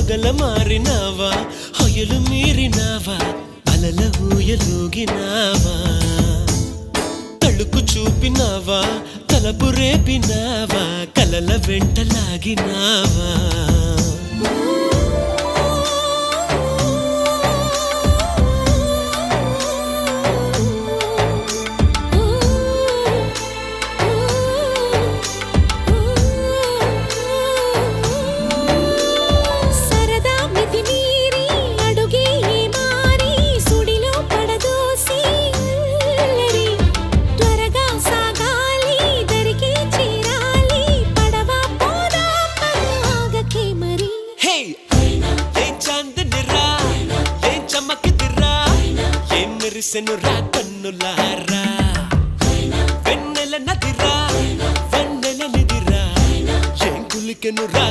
పగల మారినావా హొయలు మీరినావా అలల ఊయలూగినావా తళుకు చూపినావా తలపు రేపినావా కలల వెంటలాగినావా మెరిసెనురా కన్నులారా వెన్నెల నదిరా వెన్నెల నిదిరా ఏం కులికెనురా